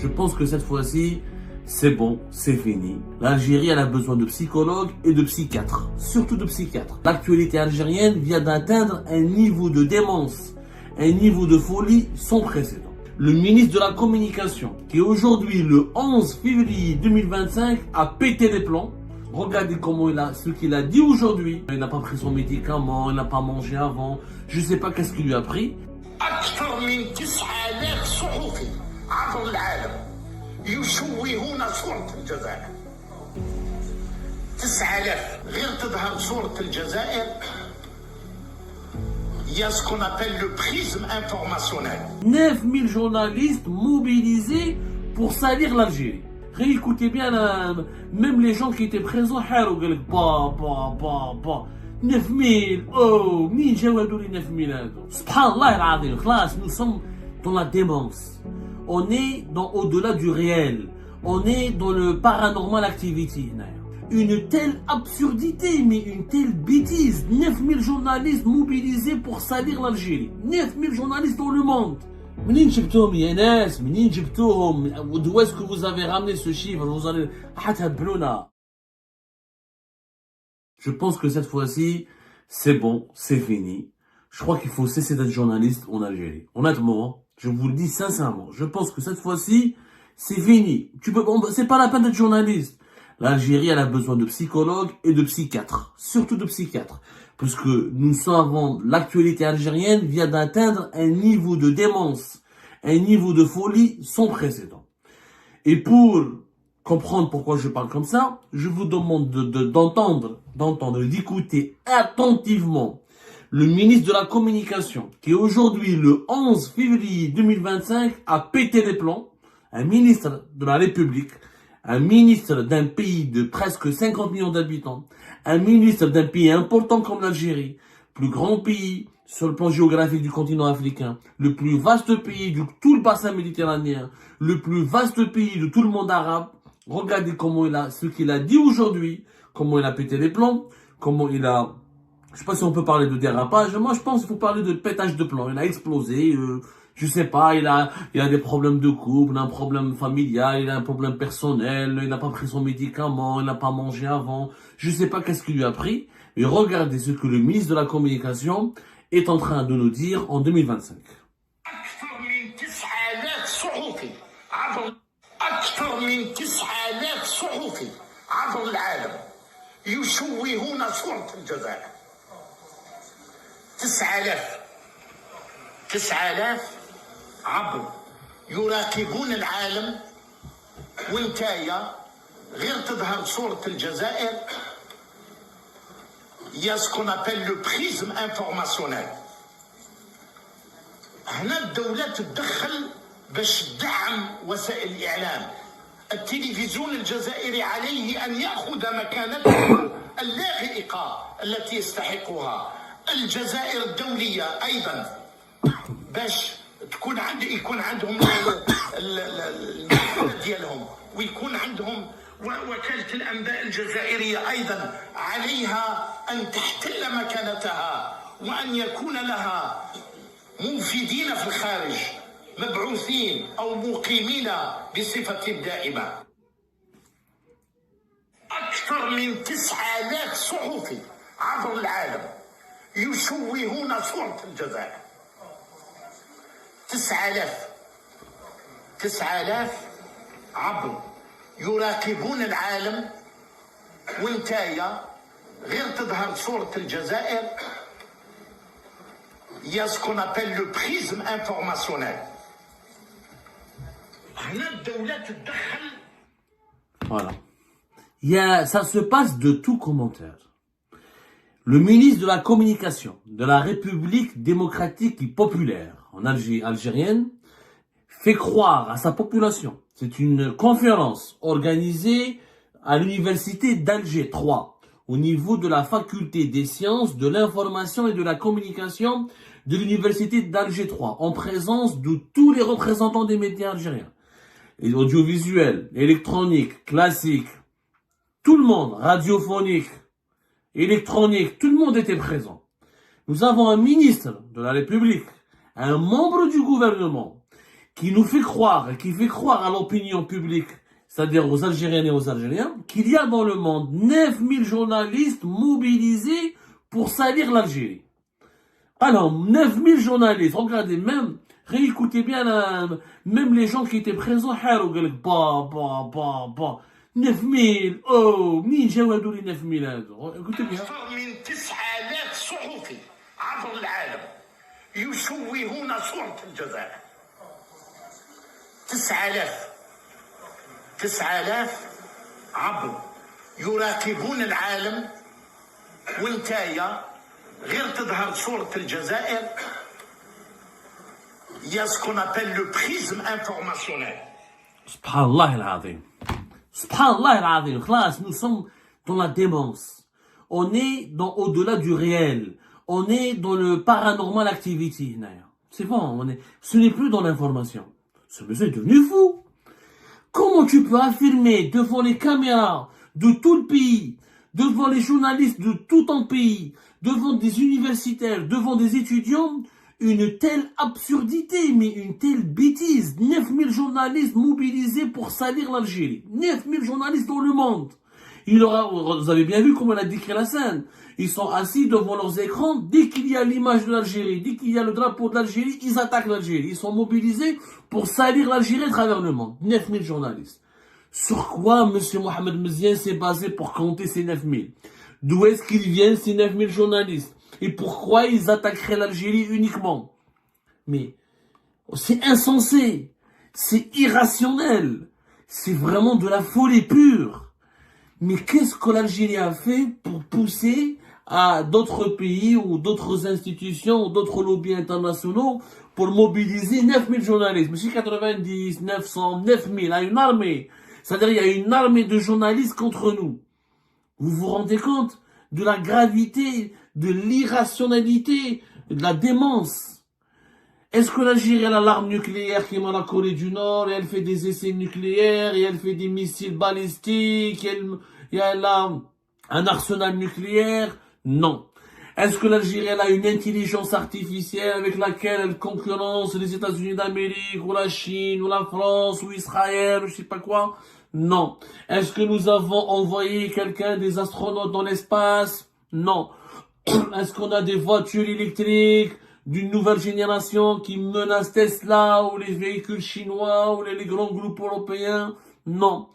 Je pense que cette fois-ci, c'est bon, c'est fini. L'Algérie, elle a besoin de psychologues et de psychiatres, surtout de psychiatres. L'actualité algérienne vient d'atteindre un niveau de démence, un niveau de folie sans précédent. Le ministre de la Communication, qui aujourd'hui, le 11 février 2025, a pété les plombs. Regardez ce qu'il a dit aujourd'hui. Il n'a pas pris son médicament, il n'a pas mangé avant. Je ne sais pas qu'est-ce qu'il lui a pris. أكثر من 9000 صحفي عبر العالم يشوهون صورة الجزائر. 9000 غير تظهر صورة الجزائر. Il y a ce qu'on appelle le prisme informationnel. 9000 journalistes mobilisés pour salir l'Algérie. Réécoutez bien, même les gens qui étaient présents, 9000, oh, مين جاو هادو لي 9000 هادو؟ سبحان الله العظيم، خلاص, nous sommes dans la démence. On est au-delà du réel. On est dans le paranormal activity. Une telle absurdité, mais une telle bêtise. 9000 journalistes mobilisés pour salir l'Algérie. 9000 journalistes dans le monde. منين جبتوهم يا ناس؟ منين جبتوهم؟ D'où est-ce que vous avez ramené ce chiffre? Vous allez هتهبلونا. Je pense que cette fois-ci, c'est bon, c'est fini. Je crois qu'il faut cesser d'être journaliste en Algérie. Honnêtement, je vous le dis sincèrement. Je pense que cette fois-ci, c'est fini. C'est pas la peine d'être journaliste. L'Algérie, elle a besoin de psychologues et de psychiatres. Surtout de psychiatres. Parce que nous savons, l'actualité algérienne vient d'atteindre un niveau de démence, un niveau de folie sans précédent. Et pour comprendre pourquoi je parle comme ça, je vous demande d'écouter attentivement le ministre de la Communication, qui aujourd'hui, le 11 février 2025, a pété les plombs, un ministre de la République, un ministre d'un pays de presque 50 millions d'habitants, un ministre d'un pays important comme l'Algérie, plus grand pays sur le plan géographique du continent africain, le plus vaste pays de tout le bassin méditerranéen, le plus vaste pays de tout le monde arabe. Regardez ce qu'il a dit aujourd'hui, comment il a pété les plombs, je sais pas si on peut parler de dérapage, moi je pense qu'il faut parler de pétage de plomb. Il a explosé, je sais pas, il a des problèmes de couple, il a un problème familial, il a un problème personnel, il n'a pas pris son médicament, il n'a pas mangé avant, je sais pas qu'est-ce qu'il lui a pris, mais regardez ce que le ministre de la Communication est en train de nous dire en 2025. أكثر من 9000 صحفي عبر العالم يشوهون صورة الجزائر. 9000 عبر يراقبون العالم وانتايا غير تظهر صورة الجزائر. Il y a ce qu'on appelle le prisme informationnel. هنا الدولة تتدخل باش تدعم وسائل الإعلام. التلفزيون الجزائري عليه أن يأخذ مكانته اللائقة التي يستحقها. الجزائر الدولية أيضا باش يكون عندهم المكانة ديالهم ويكون عندهم وكالة الأنباء الجزائرية أيضا عليها أن تحتل مكانتها وأن يكون لها منفذين في الخارج مبعوثين أو مقيمين بصفة دائمة. أكثر من 9000 صحفي عبر العالم يشوهون صورة الجزائر. 9000 عبر يراقبون العالم وانتايا غير تظهر صورة الجزائر. Il y a ce qu'on appelle le prisme informationnel. Voilà. Ça se passe de tout commentaire. Le ministre de la Communication de la République démocratique et populaire en algérienne fait croire à sa population. C'est une conférence organisée à l'université d'Alger 3, au niveau de la faculté des sciences, de l'information et de la communication de l'université d'Alger 3, en présence de tous les représentants des médias algériens. Et audiovisuels, électroniques, classiques, tout le monde, radiophonique, électronique, tout le monde était présent. Nous avons un ministre de la République, un membre du gouvernement, qui nous fait croire, et qui fait croire à l'opinion publique, c'est-à-dire aux Algériennes et aux Algériens, qu'il y a dans le monde 9000 journalistes mobilisés pour salir l'Algérie. Alors, 9000 journalistes, regardez, même, réécoutez bien, même les gens qui étaient présents, 9000, oh, مين جاوا هادو لي 9000 هادو؟ écoutez bien. أكثر من 9000 صحفي عبر العالم يشوهون صورة الجزائر. 9000 عبر يراقبون العالم، وانتايا غير تظهر صورة الجزائر. Il y a ce qu'on appelle le prisme informationnel. Subhanallah al-Azim. Subhanallah al-Azim. Khlas, nous sommes dans la démence. On est au-delà du réel. On est dans le paranormal activity. C'est bon, ce n'est plus dans l'information. Ce monsieur est devenu fou. Comment tu peux affirmer devant les caméras de tout le pays, devant les journalistes de tout un pays, devant des universitaires, devant des étudiants, une telle absurdité, mais une telle bêtise. 9000 journalistes mobilisés pour salir l'Algérie. 9000 journalistes dans le monde. Vous avez bien vu comment il a décrit la scène. Ils sont assis devant leurs écrans. Dès qu'il y a l'image de l'Algérie, dès qu'il y a le drapeau de l'Algérie, ils attaquent l'Algérie. Ils sont mobilisés pour salir l'Algérie à travers le monde. 9000 journalistes. Sur quoi M. Mohamed Mziane s'est basé pour compter ces 9000? D'où est-ce qu'ils viennent ces 9000 journalistes? Et pourquoi ils attaqueraient l'Algérie uniquement? Mais c'est insensé, c'est irrationnel, c'est vraiment de la folie pure. Mais qu'est-ce que l'Algérie a fait pour pousser à d'autres pays ou d'autres institutions ou d'autres lobbies internationaux pour mobiliser 9000 journalistes? Monsieur 90, 900, 9000, il y a une armée. C'est-à-dire il y a une armée de journalistes contre nous. Vous vous rendez compte de la gravité, de l'irrationalité, de la démence? Est-ce que l'Algérie a l'arme nucléaire qui est la Corée du Nord, et elle fait des essais nucléaires, et elle fait des missiles balistiques, et elle a un arsenal nucléaire? Non. Est-ce que l'Algérie a une intelligence artificielle avec laquelle elle concurrence les États-Unis d'Amérique, ou la Chine, ou la France, ou Israël, ou je sais pas quoi? Non. Est-ce que nous avons envoyé des astronautes dans l'espace? Non. Est-ce qu'on a des voitures électriques d'une nouvelle génération qui menacent Tesla ou les véhicules chinois ou les grands groupes européens? Non.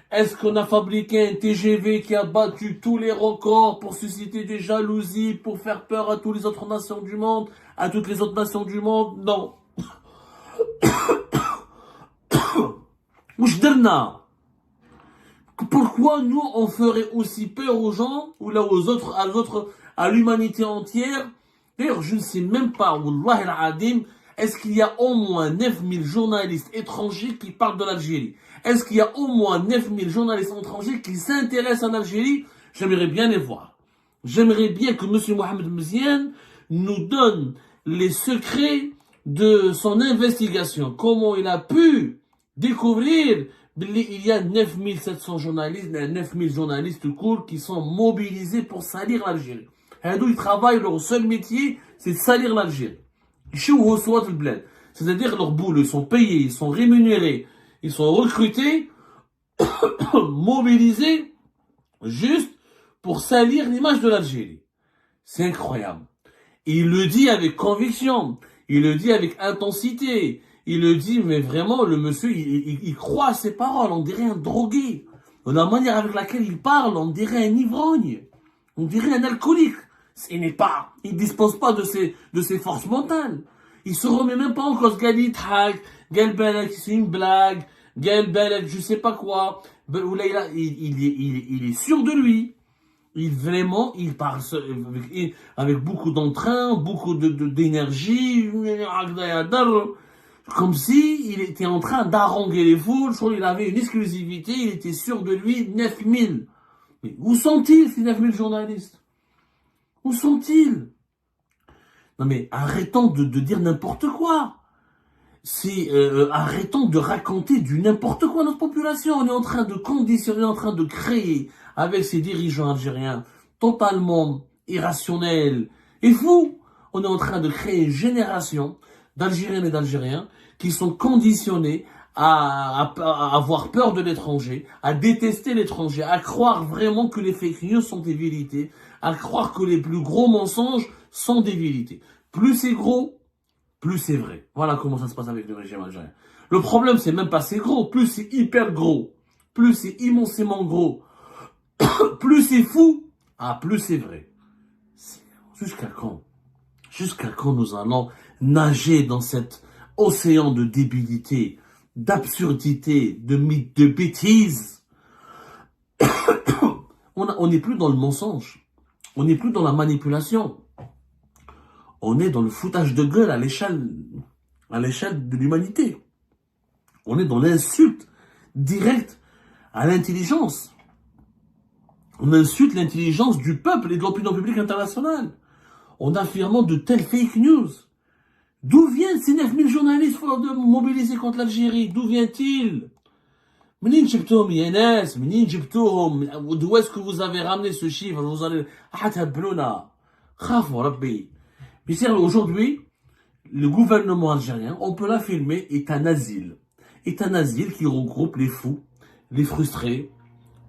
Est-ce qu'on a fabriqué un TGV qui a battu tous les records pour susciter des jalousies, pour faire peur à toutes les autres nations du monde, à toutes les autres nations du monde? Non. Pourquoi nous on ferait aussi peur aux gens ou là aux autres, à l'humanité entière? D'ailleurs, je ne sais même pas, Wallah al-Adim, est-ce qu'il y a au moins 9000 journalistes étrangers qui parlent de l'Algérie? Est-ce qu'il y a au moins 9000 journalistes étrangers qui s'intéressent à l'Algérie? J'aimerais bien les voir. J'aimerais bien que M. Mohamed Mziane nous donne les secrets de son investigation. Comment il a pu découvrir il y a 9700 journalistes, 9000 journalistes courts qui sont mobilisés pour salir l'Algérie. Ils travaillent, leur seul métier, c'est de salir l'Algérie. C'est-à-dire leur boulot, ils sont payés, ils sont rémunérés, ils sont recrutés, mobilisés, juste pour salir l'image de l'Algérie. C'est incroyable. Et il le dit avec conviction, il le dit avec intensité, il le dit, mais vraiment, le monsieur, il croit à ses paroles, on dirait un drogué. La manière avec laquelle il parle, on dirait un ivrogne, on dirait un alcoolique. Il dispose pas de ses forces mentales. Il se remet même pas en cause. Galithak, Galbalak, c'est une blague. Galbalak, je sais pas quoi. Il est sûr de lui. Il parle avec beaucoup d'entrain, beaucoup d'énergie. Comme si il était en train d'haranguer les foules. Je crois qu'il avait une exclusivité. Il était sûr de lui. 9000. Mais où sont-ils, ces 9000 journalistes? Où sont-ils? Non mais arrêtons de dire n'importe quoi. Arrêtons de raconter du n'importe quoi à notre population. On est en train de conditionner, en train de créer avec ces dirigeants algériens totalement irrationnels et fous. On est en train de créer une génération d'Algériennes et d'Algériens qui sont conditionnés à avoir peur de l'étranger, à détester l'étranger, à croire vraiment que les fake news sont des vérités, à croire que les plus gros mensonges sont des vérités. Plus c'est gros, plus c'est vrai. Voilà comment ça se passe avec le régime algérien. Le problème, c'est même pas c'est gros, plus c'est hyper gros, plus c'est immensément gros, plus c'est fou, plus c'est vrai. Jusqu'à quand? Jusqu'à quand nous allons nager dans cet océan de débilité, d'absurdité, de mythes, de bêtises? On n'est plus dans le mensonge. On n'est plus dans la manipulation. On est dans le foutage de gueule à l'échelle de l'humanité. On est dans l'insulte directe à l'intelligence. On insulte l'intelligence du peuple et de l'opinion publique internationale en affirmant de telles fake news. D'où viennent ces 9000 journalistes mobilisés contre l'Algérie? D'où vient-il? منين جبتوهم يا ناس؟ منين جبتوهم؟ d'où est-ce que vous avez ramené ce chiffre? Vous allez هتهبلونا. خافوا ربي. Mais aujourd'hui, le gouvernement algérien, on peut l'affirmer, est un asile. Est un asile qui regroupe les fous, les frustrés,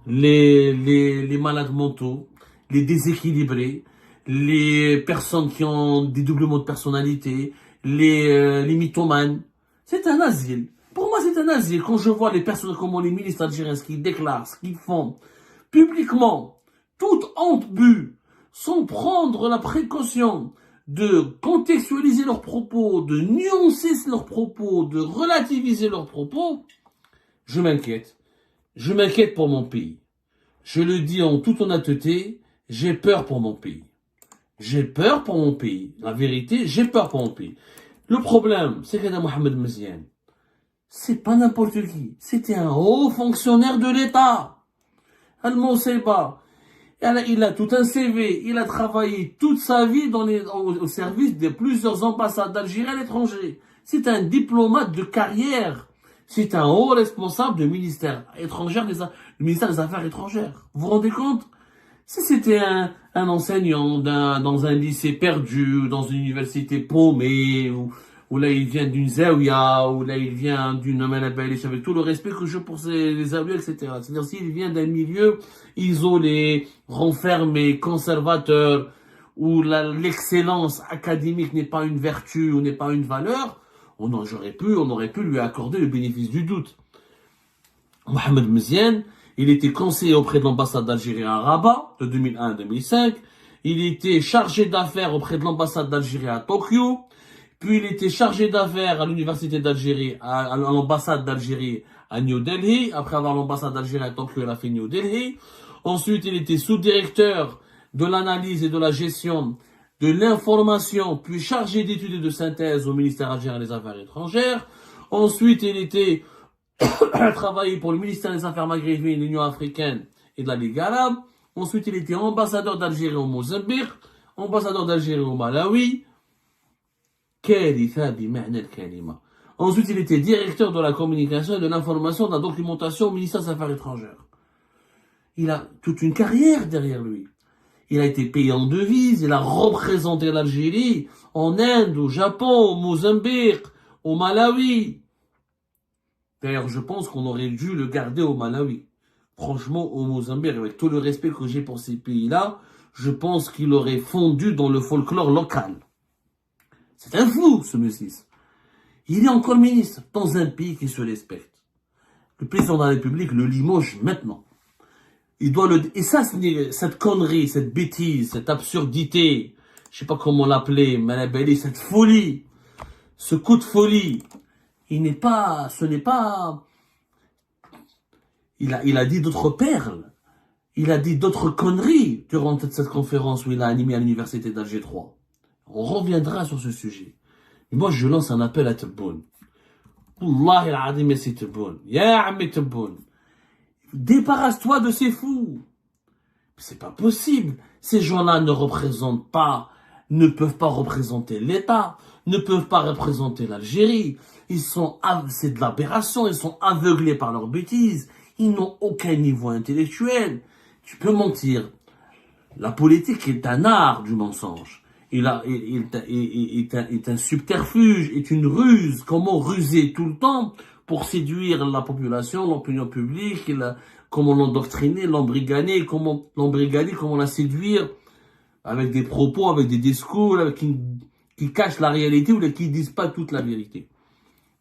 les malades mentaux, les déséquilibrés, les personnes qui ont des doublements de personnalité, les mythomanes. C'est un asile. Pour moi, c'est un asile. Quand je vois les personnes comme les ministres algériens, ce qu'ils déclarent, ce qu'ils font, publiquement, toute honte bue, sans prendre la précaution de contextualiser leurs propos, de nuancer leurs propos, de relativiser leurs propos, je m'inquiète. Je m'inquiète pour mon pays. Je le dis en toute honnêteté, j'ai peur pour mon pays. J'ai peur pour mon pays. La vérité, j'ai peur pour mon pays. Le problème, c'est que Mohamed Mziane, c'est pas n'importe qui. C'était un haut fonctionnaire de l'État. Al-Mousseba. Il a tout un CV. Il a travaillé toute sa vie au service de plusieurs ambassades d'Algérie à l'étranger. C'est un diplomate de carrière. C'est un haut responsable du ministère du ministère des Affaires étrangères. Vous vous rendez compte? Si c'était un enseignant dans un lycée perdu, dans une université paumée, ou là il vient d'une zaouia, ou là il vient d'une Amanabalish, avec tout le respect que je pour les zaouia, etc. C'est-à-dire s'il vient d'un milieu isolé, renfermé, conservateur, où l'excellence académique n'est pas une vertu ou n'est pas une valeur, on aurait pu lui accorder le bénéfice du doute. Mohamed Mziane, il était conseiller auprès de l'ambassade d'Algérie à Rabat, de 2001 à 2005. Il était chargé d'affaires auprès de l'ambassade d'Algérie à Tokyo. Puis il était chargé d'affaires à l'université d'Algérie, à l'ambassade d'Algérie à New Delhi. Après avoir l'ambassade d'Algérie à Tokyo, il a fait New Delhi. Ensuite, il était sous-directeur de l'analyse et de la gestion de l'information, puis chargé d'études et de synthèse au ministère algérien des Affaires étrangères. Ensuite, il était travaillé pour le ministère des Affaires maghrébines, l'Union africaine et de la Ligue arabe. Ensuite, il était ambassadeur d'Algérie au Mozambique, ambassadeur d'Algérie au Malawi. Ensuite, il était directeur de la communication et de l'information, de la documentation au ministère des Affaires étrangères. Il a toute une carrière derrière lui. Il a été payé en devises, il a représenté l'Algérie en Inde, au Japon, au Mozambique, au Malawi. D'ailleurs, je pense qu'on aurait dû le garder au Malawi. Franchement, au Mozambique, avec tout le respect que j'ai pour ces pays-là, je pense qu'il aurait fondu dans le folklore local. C'est un fou, ce monsieur. Il est encore ministre dans un pays qui se respecte. Le président de la République le limoge maintenant. Il doit et ça, cette connerie, cette bêtise, cette absurdité, je sais pas comment l'appeler, mais cette folie, ce coup de folie, il a dit d'autres perles. Il a dit d'autres conneries durant cette conférence où il a animé à l'université d'Alger 3. On reviendra sur ce sujet. Mais moi, je lance un appel à Tebboune. Wallahi al-Adim, ya si Tebboune. Ya Ammi Tebboune. Débarrasse-toi de ces fous. C'est pas possible. Ces gens-là ne peuvent pas représenter l'État, ne peuvent pas représenter l'Algérie. C'est de l'aberration, ils sont aveuglés par leurs bêtises. Ils n'ont aucun niveau intellectuel. Tu peux mentir. La politique est un art du mensonge. est un subterfuge, est une ruse. Comment ruser tout le temps pour séduire la population, l'opinion publique, comment l'endoctriner, l'embrigader, comment la séduire avec des propos, avec des discours, qui cachent la réalité ou qui disent pas toute la vérité.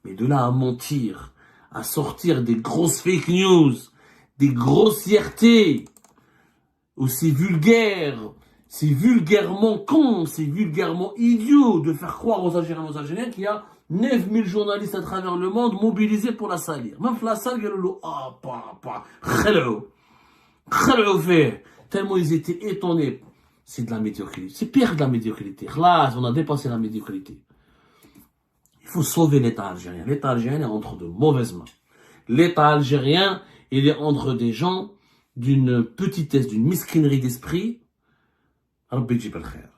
Mais de là à mentir, à sortir des grosses fake news, des grossièretés, aussi vulgaires, c'est vulgairement con, c'est vulgairement idiot de faire croire aux Algériens et aux Algériennes qu'il y a 9000 journalistes à travers le monde mobilisés pour la salir. Même la salle, il y a le tellement ils étaient étonnés. C'est de la médiocrité. C'est pire que la médiocrité. Là, on a dépassé la médiocrité. Il faut sauver l'État algérien. L'État algérien est entre de mauvaises mains. L'État algérien, il est entre des gens d'une petitesse, d'une mesquinerie d'esprit. Rabbi Jib al-Khair.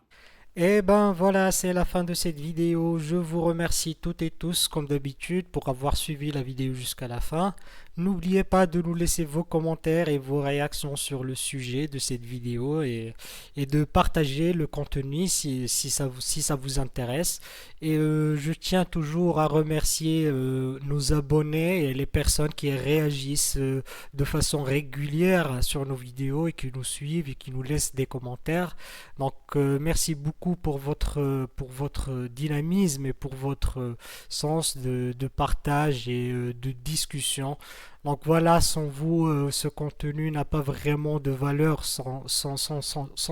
Et ben voilà, c'est la fin de cette vidéo. Je vous remercie toutes et tous, comme d'habitude, pour avoir suivi la vidéo jusqu'à la fin. N'oubliez pas de nous laisser vos commentaires et vos réactions sur le sujet de cette vidéo et de partager le contenu si ça vous intéresse. Et je tiens toujours à remercier nos abonnés et les personnes qui réagissent de façon régulière sur nos vidéos et qui nous suivent et qui nous laissent des commentaires. Donc merci beaucoup pour votre dynamisme et pour votre sens de partage et de discussion. Donc voilà, sans vous, ce contenu n'a pas vraiment de valeur sans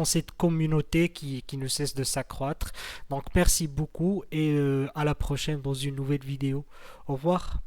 cette communauté qui ne cesse de s'accroître. Donc merci beaucoup et à la prochaine dans une nouvelle vidéo. Au revoir.